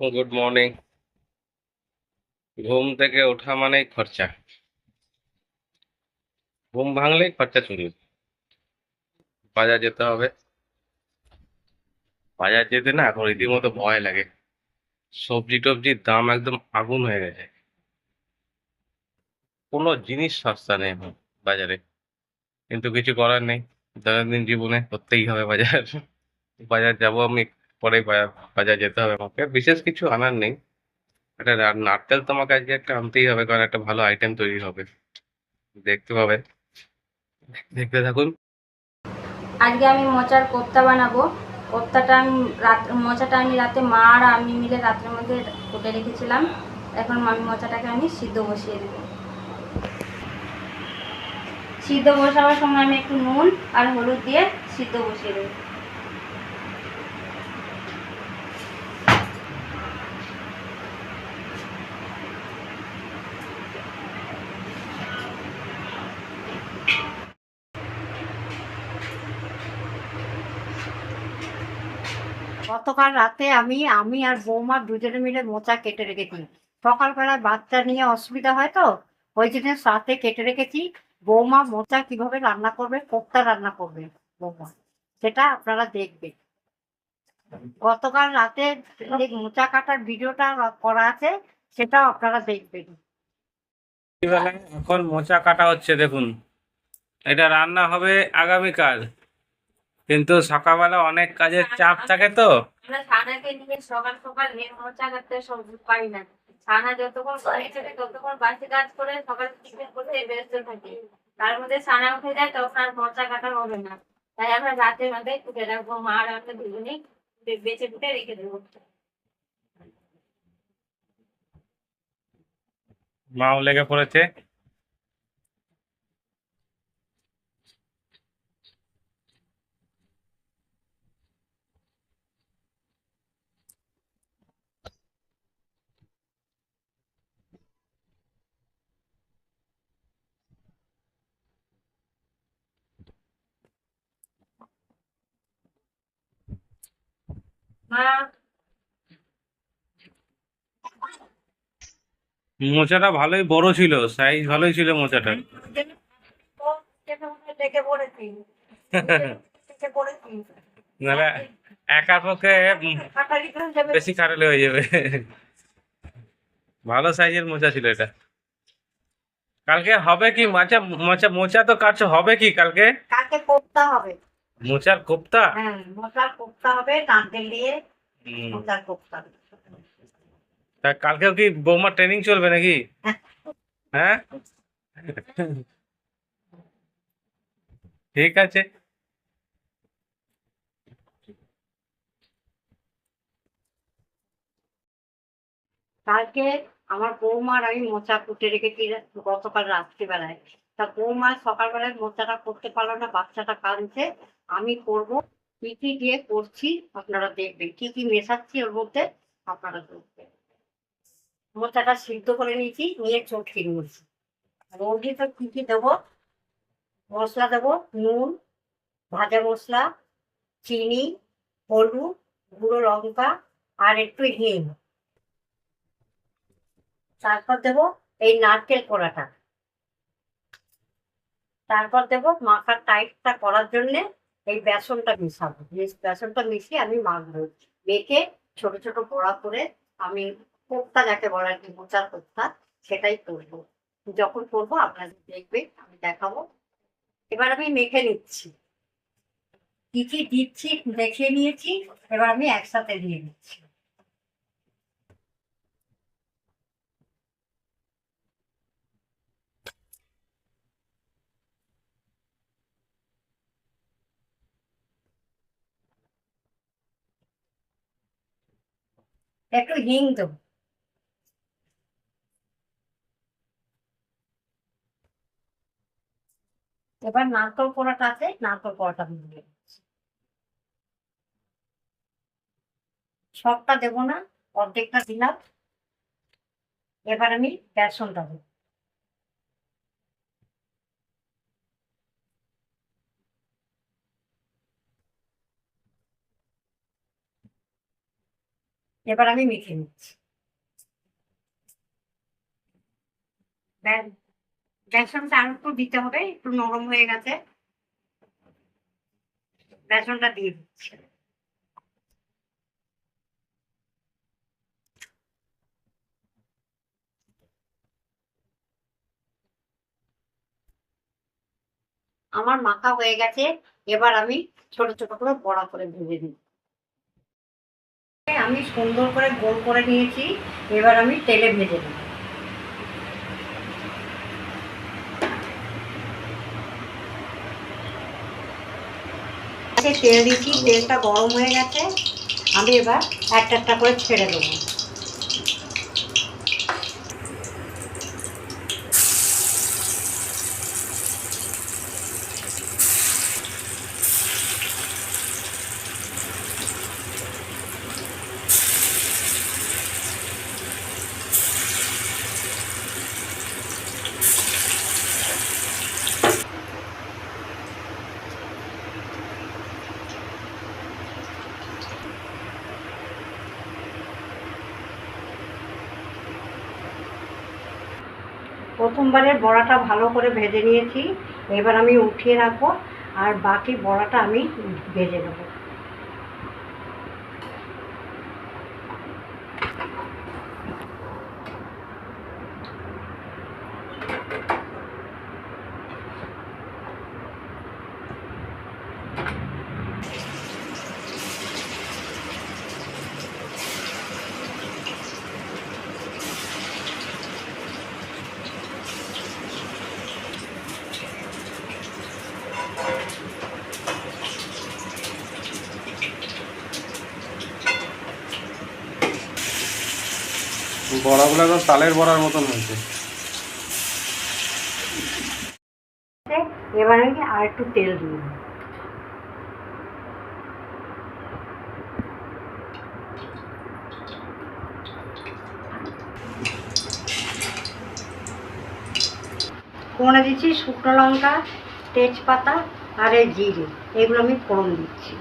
Good morning. ঘুম থেকে ওঠা মানেই খরচা। ঘুম ভাঙলেই খরচা শুরু। বাজার যেতে হবে। বাজার যেতে না এখন রীতিমতো ভয় লাগে। সবজি টবজির দাম একদম আগুন হয়ে গেছে। কোনো জিনিস সস্তা নেই এখন বাজারে। কিন্তু কিছু করার নেই। দৈনন্দিন জীবনে করতেই হবে বাজার। বাজার যাবো আমি। পরে বাজার যেতে হবে আমাকে, বিশেষ কিছু আনার নেই। একটা নারকেল তো আমাকে আজকে একটা আনতেই হবে, কারণ একটা ভালো আইটেম তৈরি হবে। দেখতে পাবেন, দেখতে থাকুন। আজকে আমি মোচার কোপ্তা বানাবো। মোচাটা আমি রাতে মা আর আমি মিলে রাতের মধ্যে কুটে রেখেছিলাম। এখন আমি মোচাটাকে সিদ্ধ বসিয়ে দেবো। সিদ্ধ বসাবার সময় আমি একটু নুন আর হলুদ দিয়ে সিদ্ধ বসিয়ে দেবো। গতকাল রাতে আমি আমি আর বৌমা দুজনে মিলে মোচা কেটে রেখেছি। সকালবেলায় বাচ্চা নিয়ে অসুবিধা হয় তো, ওই জন্য সাথে কেটে রেখেছি। বৌমা মোচা কিভাবে রান্না করবে, কোপ্তা রান্না করবে বৌমা, সেটা আপনারা দেখবেন। গতকাল রাতে যে মোচা কাটার ভিডিওটা করা আছে, সেটাও আপনারা দেখবেন। বেলায় এখন মোচা কাটা হচ্ছে, দেখুন। এটা রান্না হবে আগামীকাল, কিন্তু সকালবেলা অনেক কাজের চাপ থাকে তো। আমরা ছানাকে নিয়ে সকাল সকাল মোচা কাটতে পারি না। ছানা যতক্ষণ থাকে ততক্ষণ বাসি কাজ করে সকালে টিফিন করতে ব্যস্ত থাকি। তার মধ্যে ছানা উঠে যায়, তখন আর মোচা কাটা হবে না। তাই আমরা রাতের মাথায় কুটে রাখবো, মা আর আমরা দুজনেই বেছে কুটে রেখে দেবো। মাও লেগে পড়েছে। মা মোচাটা ভালোই বড় ছিল, সাইজ ভালোই ছিল মোচাটা। ডেকে পড়েছি, ডেকে পড়েছি। নাহলে একার পক্ষে বেশি খাটালে হয়ে যাবে। ভালো সাইজের মোচা ছিল এটা। কালকে হবে কি মোচা? মোচা তো কাটছো, হবে কি কালকে? কাকে কোপ্তা হবে? মোচার কোপ্তা। হ্যাঁ, মোচার কোপ্তা হবে, নারকেল দিয়ে হুম। মোচার কোপ্তা। তা কালকেও কি বৌমার ট্রেনিং চলবে নাকি? হ্যাঁ। ঠিক আছে। কালকে আমার বৌমার আমি মোচা কুটে রেখেছি গতকাল রাত্রিবেলায়। তা বৌমা সকালবেলায় মোচাটা করতে পারলো না, বাচ্চাটা কাঁদছে। আমি করব, কি কি দিয়ে করছি আপনারা দেখবেন, কি কি মেশাচ্ছি ওর মধ্যে আপনারা দেখবেন। মোচাটা সিদ্ধ করে নিয়েছি, নিয়ে চটকে নিয়েছি। আর ওর ভিতর কি কি দেবো? মশলা দেবো, নুন, ভাজা মশলা, চিনি, হলুদ, গুঁড়ো লঙ্কা, আর একটু হিং। তারপর দেবো এই নারকেল কোড়াটা। তারপর দেবো মাখার টাইটটা করার জন্য এই বেসনটা মিশাবো। বেসনটা মিশিয়ে আমি মাখবো। মেখে ছোট ছোট বড়া করে আমি কোপ্তা যাকে বলে আর কি, মোচার কোপ্তা, সেটাই করবো। যখন করবো আপনাদের দেখবেন, আমি দেখাবো। এবার আমি মেখে নিচ্ছি, কি কি দিচ্ছি দেখিয়ে নিয়েছি। এবার আমি একসাথে দিয়ে দিচ্ছি। একটু হিং দেবো। এবার নারকেল কোড়াটা আছে, নারকেল কোড়াটা আমি দিয়ে দিচ্ছি। সবটা দেবো না, অর্ধেকটা দিলাম। এবার আমি বেসনটা দেবো। এবার আমি মেখে নিচ্ছি। বেসনটা আর একটু দিতে হবে, একটু নরম হয়ে গেছে, বেসনটা দিয়ে দিচ্ছি। আমার মাখা হয়ে গেছে, এবার আমি ছোট ছোট করে বড়া করে ভেজে দিই। আমি সুন্দর করে গোল করে নিয়েছি, এবার আমি তেলে ভেজে নেব। তেল দিচ্ছি, তেলটা গরম হয়ে গেছে, আমি এবার একটা একটা করে ছেড়ে দেবো। প্রথমবারের বড়াটা ভালো করে ভেজে নিয়েছি, এবার আমি উঠিয়ে রাখবো, আর বাকি বড়াটা আমি ভেজে নেবো। বড়াগুলো একদম তালের বড়ার মতন হয়েছে। এবার আমি আর একটু তেল দিয়ে দেবো। ফোড়নে দিচ্ছি শুকনো লঙ্কা, তেজপাতা আর এই জিরে, এগুলো আমি ফোড়ন দিচ্ছি।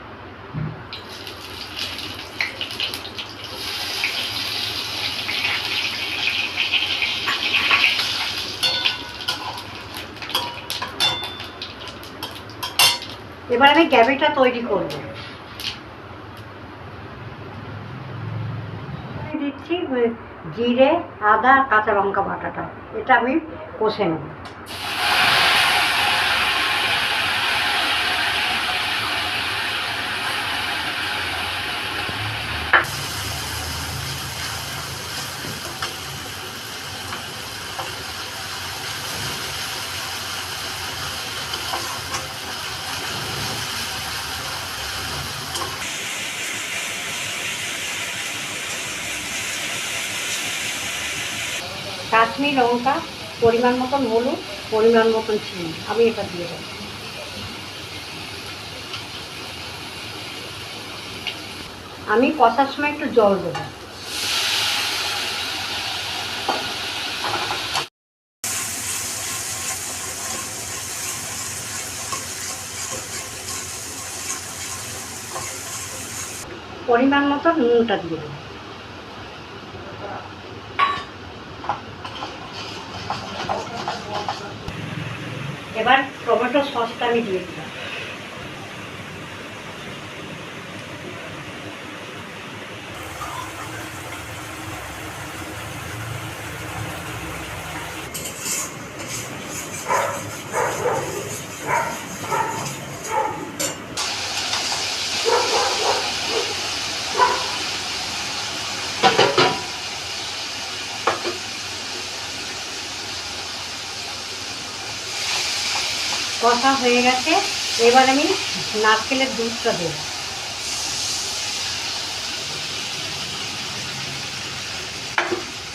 এবার আমি গ্রেভিটা তৈরি করব। দিচ্ছি জিরে, আদা আর কাঁচা লঙ্কা বাটাটা, এটা আমি কষে নেব। কাশ্মীর লঙ্কা, পরিমাণ মতন হলুদ, পরিমাণ মতন চিনি, আমি এটা দিয়ে দেবো। আমি কষার সময় একটু জল দেবো। পরিমাণ মতো নুনটা দিয়ে দেবো। এবার টমেটো সসটা আমি দিয়ে দিলাম। কষা হয়ে গেছে, এবার আমি নারকেলের দুধটা দেব।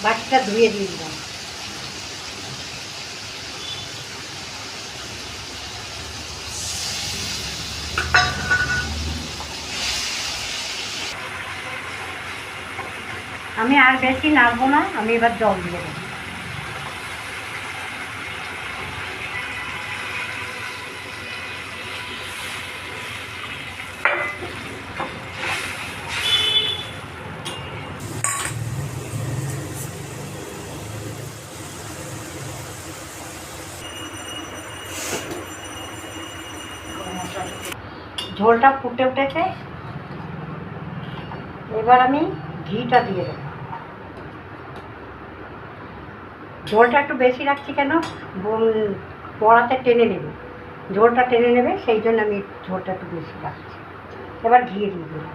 বাটিটা ধুয়ে দিয়ে দিলাম। আমি আর বেশি নাড়বো না, আমি এবার জল দিয়ে দেবো। ঝোলটা ফুটে উঠেছে, এবার আমি ঘিটা দিয়ে দেবো। ঝোলটা একটু বেশি রাখছি কেন, কড়াতে টেনে নেবে, ঝোলটা টেনে নেবে, সেই জন্য আমি ঝোলটা একটু বেশি রাখছি। এবার ঘি দিয়ে দেবো।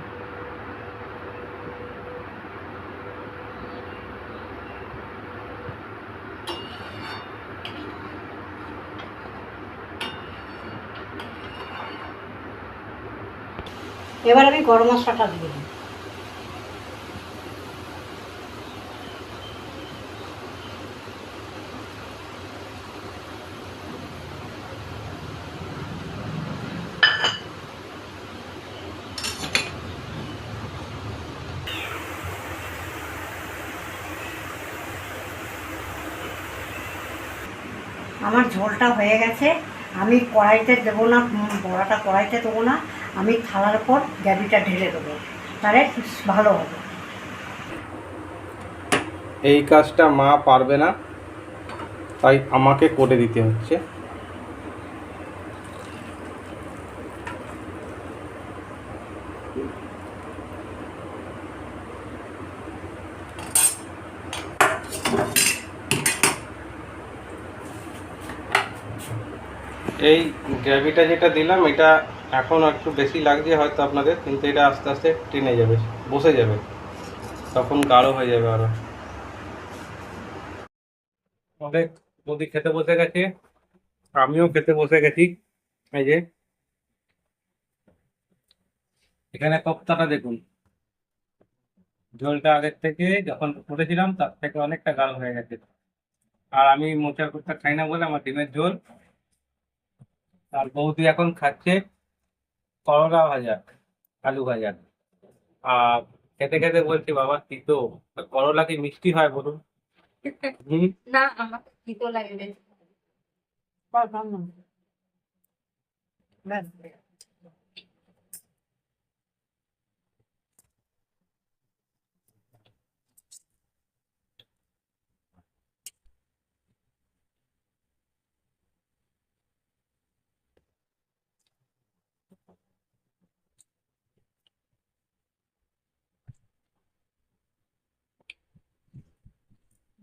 এবার আমি গরম মশলাটা দিয়ে দিই। আমার ঝোলটা হয়ে গেছে, আমি কড়াইতে দেবো না, বড়াটা কড়াইতে দেবো না, আমি থালার উপর গ্রেভিটা ঢেলে দেবো, তাহলে ভালো হবে। এই কাজটা মা পারবে না, তাই আমাকে করে দিতে হচ্ছে। এই গ্রেভিটা যেটা দিলাম, এটা এখন একটু বেশি লাগছে হয়তো আপনাদের, কিন্তু এটা আস্তে আস্তে টেনে যাবে, বসে যাবে, তখন গাঢ় হয়ে যাবে আরো। অনেক বৌদি খেতে বসে গেছে, আমিও খেতে বসে গেছি। এই যে এখানে কোপ্তাটা দেখুন, ঝোলটা আগের থেকে যখন করেছিলাম তার থেকে অনেকটা গাঢ় হয়ে গেছে। আর আমি মোচার কোপ্তা খাই না বলে আমার ডিমের ঝোল। আর বৌদি এখন খাচ্ছে করলা ভাজা, আলু ভাজা। আর খেতে খেতে বলছি, বাবা তিতো, করলা কি মিষ্টি হয় বলুন? হুম। না, আমার তিতো লাগে বেশ। ব্যাস।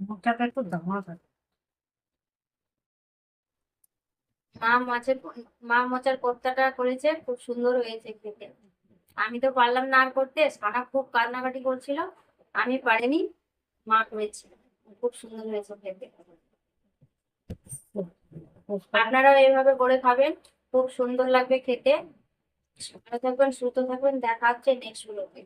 মোচাটা একটু দামাক আছে। মা মাছের মা মোচার কোপ্তাটা করেছে, খুব সুন্দর হয়েছে খেতে। আমি তো পারলাম না আর করতে, সানা খুব কান্নাকাটি করছিল, আমি পারিনি, মা করেছে, খুব সুন্দর হয়েছে খেতে। আপনারাও এইভাবে করে খাবেন, খুব সুন্দর লাগবে খেতে। ভালো থাকবেন, সুস্থ থাকবেন, দেখা হচ্ছে নেক্সট ব্লগে।